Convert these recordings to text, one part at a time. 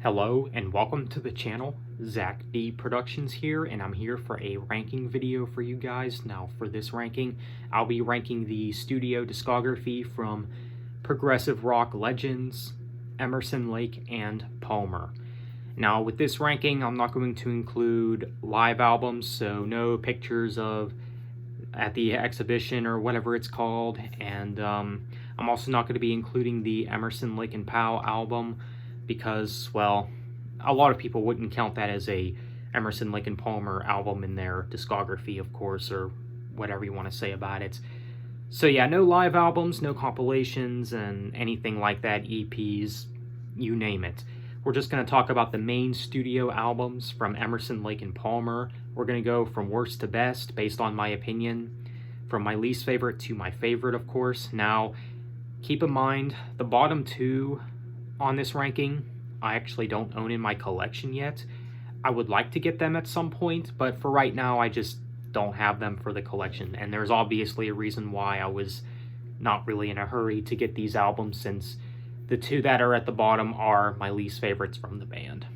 Hello and welcome to the channel. Zach D Productions here, and I'm here for a ranking video for you guys. Now for this ranking, I'll be ranking the studio discography from progressive rock legends Emerson, Lake, and Palmer. Now with this ranking, I'm not going to include live albums, so no pictures of at the exhibition or whatever it's called, and I'm also not going to be including the Emerson, Lake, and Powell album, because, well, a lot of people wouldn't count that as a Emerson, Lake, and Palmer album in their discography, of course, or whatever you want to say about it. So yeah, no live albums, no compilations, and anything like that, EPs, you name it. We're just going to talk about the main studio albums from Emerson, Lake, and Palmer. We're going to go from worst to best, based on my opinion, from my least favorite to my favorite, of course. Now, keep in mind, the bottom two on this ranking, I actually don't own in my collection yet. I would like to get them at some point, but for right now, I just don't have them for the collection. And there's obviously a reason why I was not really in a hurry to get these albums, since the two that are at the bottom are my least favorites from the band.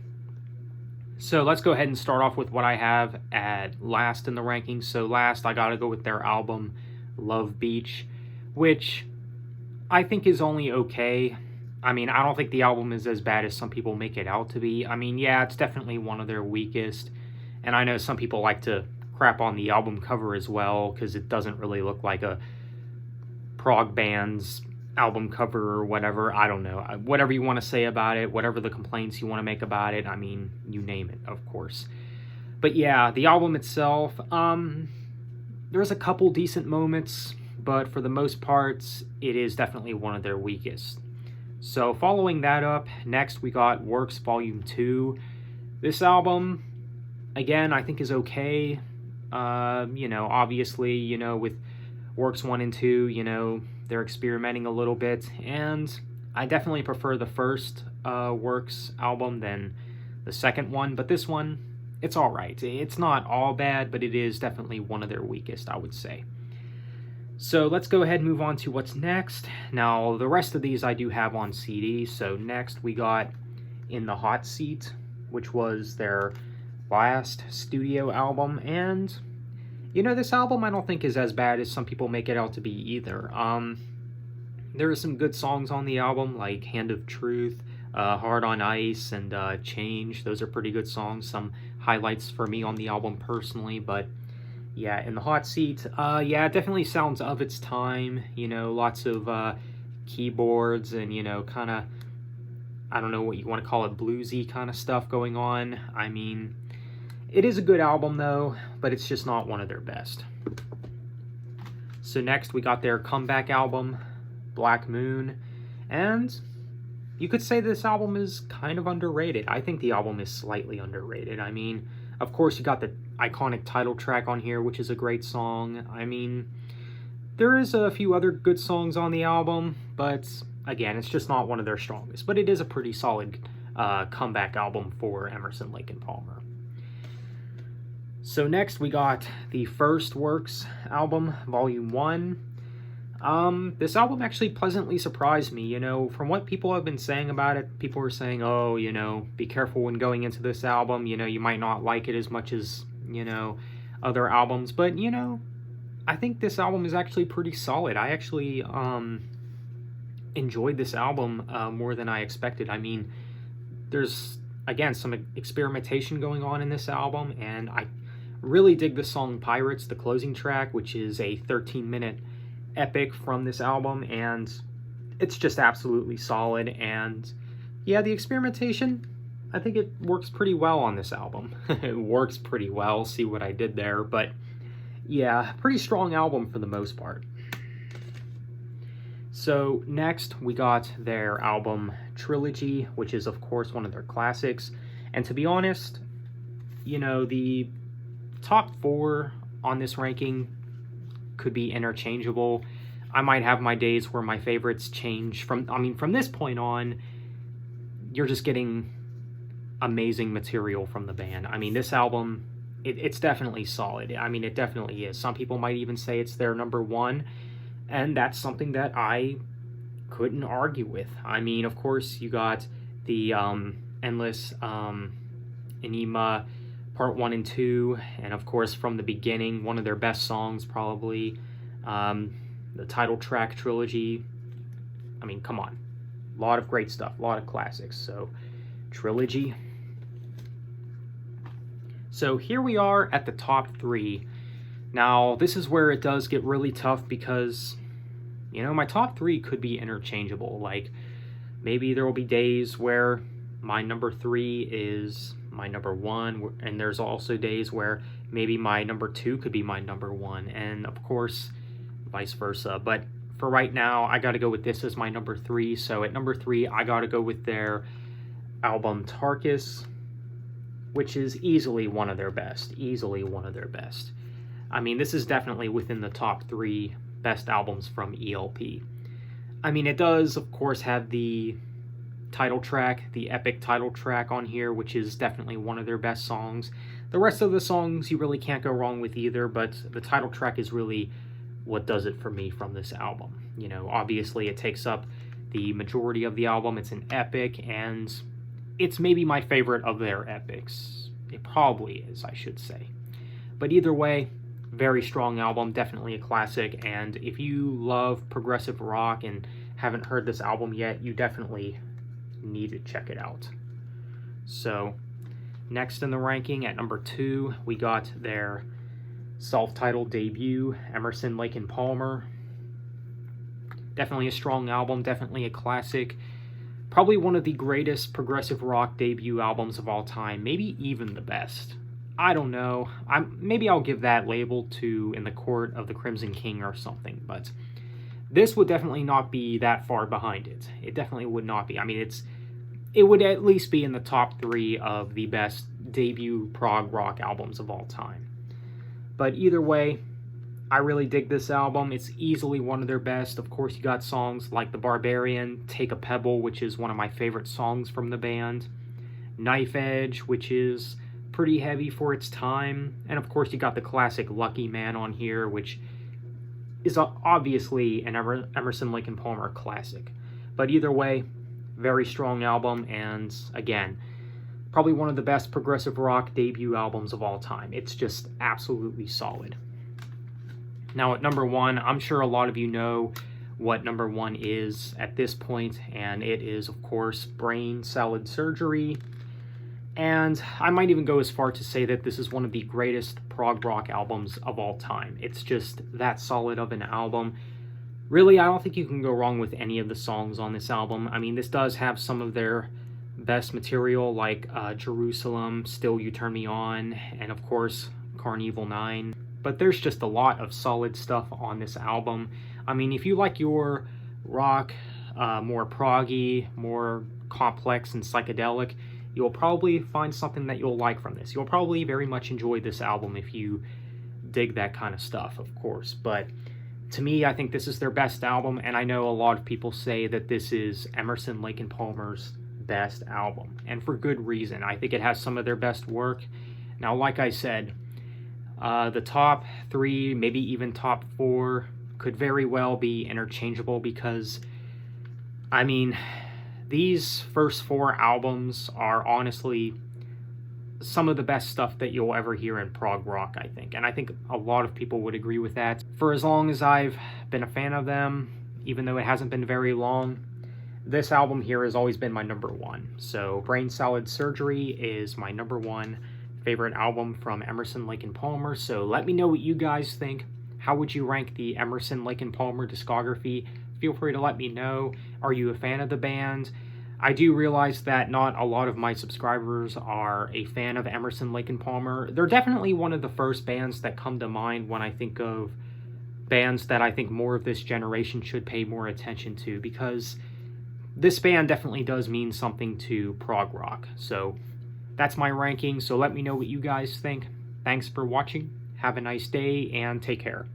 So let's go ahead and start off with what I have at last in the ranking. So last, I gotta go with their album, Love Beach, which I think is only okay. I mean, I don't think the album is as bad as some people make it out to be. I mean, yeah, it's definitely one of their weakest. And I know some people like to crap on the album cover as well, because it doesn't really look like a prog band's album cover or whatever. I don't know. Whatever you want to say about it, whatever the complaints you want to make about it, I mean, you name it, of course. But yeah, the album itself, there's a couple decent moments, but for the most part, it is definitely one of their weakest. So following that up, next we got Works Volume 2. This album, again, I think is okay. Obviously, with Works 1 and 2, they're experimenting a little bit, and I definitely prefer the first Works album than the second one, but this one, it's alright. It's not all bad, but it is definitely one of their weakest, I would say. So let's go ahead and move on to what's next. Now, the rest of these I do have on CD. So next we got In the Hot Seat, which was their last studio album. And, this album I don't think is as bad as some people make it out to be either. There are some good songs on the album, like Hand of Truth, Hard on Ice, and Change. Those are pretty good songs. Some highlights for me on the album personally, but yeah, In the Hot Seat, yeah, it definitely sounds of its time, lots of keyboards and, kind of, I don't know what you want to call it, bluesy kind of stuff going on. I mean, it is a good album, though, but it's just not one of their best. So next, we got their comeback album, Black Moon, and you could say this album is kind of underrated. I think the album is slightly underrated. I mean, of course, you got the iconic title track on here, which is a great song. I mean, there is a few other good songs on the album, but again, it's just not one of their strongest. But it is a pretty solid comeback album for Emerson, Lake, and Palmer. So next, we got the first Works album, Volume 1. This album actually pleasantly surprised me, from what people have been saying about it. People were saying, oh, be careful when going into this album, you might not like it as much as, other albums, but, I think this album is actually pretty solid. I actually, enjoyed this album, more than I expected. I mean, there's, again, some experimentation going on in this album, and I really dig the song Pirates, the closing track, which is a 13-minute epic from this album, and it's just absolutely solid. And yeah, the experimentation, I think it works pretty well on this album. It works pretty well, see what I did there, but yeah, pretty strong album for the most part. So next we got their album Trilogy, which is of course one of their classics, and to be honest, the top 4 on this ranking could be interchangeable. I might have my days where my favorites change from this point on. You're just getting amazing material from the band. I mean, this album, it's definitely solid. I mean, it definitely is. Some people might even say it's their number 1, and that's something that I couldn't argue with. I mean, of course, you got the Endless, Enigma, Part 1 and 2, and of course From the Beginning, one of their best songs probably. The title track, Trilogy. I mean, come on. A lot of great stuff, a lot of classics. So, Trilogy. So here we are at the top 3. Now, this is where it does get really tough because, you know, my top 3 could be interchangeable. Like, maybe there will be days where my number 3 is my number 1, and there's also days where maybe my number 2 could be my number 1, and of course, vice versa. But for right now, I gotta go with this as my number 3. So at number 3, I gotta go with their album Tarkus, which is easily one of their best. Easily one of their best. I mean, this is definitely within the top 3 best albums from ELP. I mean, it does, of course, have the title track, the epic title track on here, which is definitely one of their best songs. The rest of the songs you really can't go wrong with either, but the title track is really what does it for me from this album. You know, obviously it takes up the majority of the album. It's an epic, and it's maybe my favorite of their epics. It probably is, I should say. But either way, very strong album, definitely a classic, and if you love progressive rock and haven't heard this album yet, you definitely need to check it out. So, next in the ranking, at number 2, we got their self-titled debut, Emerson, Lake and Palmer. Definitely a strong album, definitely a classic. Probably one of the greatest progressive rock debut albums of all time, maybe even the best. I don't know. Maybe I'll give that label to In the Court of the Crimson King or something, but this would definitely not be that far behind it. It definitely would not be. I mean, it would at least be in the top 3 of the best debut prog rock albums of all time. But either way, I really dig this album. It's easily one of their best. Of course, you got songs like The Barbarian, Take a Pebble, which is one of my favorite songs from the band, Knife Edge, which is pretty heavy for its time, and of course you got the classic Lucky Man on here, which is obviously an Emerson, Lake and Palmer classic. But either way, very strong album, and again, probably one of the best progressive rock debut albums of all time. It's just absolutely solid. Now at number 1, I'm sure a lot of you know what number 1 is at this point, and it is, of course, Brain Salad Surgery. And I might even go as far to say that this is one of the greatest prog rock albums of all time. It's just that solid of an album. Really, I don't think you can go wrong with any of the songs on this album. I mean, this does have some of their best material, like Jerusalem, Still You Turn Me On, and of course, Carnival 9. But there's just a lot of solid stuff on this album. I mean, if you like your rock more proggy, more complex and psychedelic, you'll probably find something that you'll like from this. You'll probably very much enjoy this album if you dig that kind of stuff, of course. But to me, I think this is their best album, and I know a lot of people say that this is Emerson, Lake and Palmer's best album, and for good reason. I think it has some of their best work. Now, like I said, the top 3, maybe even top 4, could very well be interchangeable because, I mean, these first 4 albums are honestly some of the best stuff that you'll ever hear in prog rock, I think. And I think a lot of people would agree with that. For as long as I've been a fan of them, even though it hasn't been very long, this album here has always been my number 1. So Brain Salad Surgery is my number 1 favorite album from Emerson, Lake and Palmer. So let me know what you guys think. How would you rank the Emerson, Lake and Palmer discography? Feel free to let me know. Are you a fan of the band? I do realize that not a lot of my subscribers are a fan of Emerson, Lake and Palmer. They're definitely one of the first bands that come to mind when I think of bands that I think more of this generation should pay more attention to, because this band definitely does mean something to prog rock. So that's my ranking, so let me know what you guys think. Thanks for watching. Have a nice day, and take care.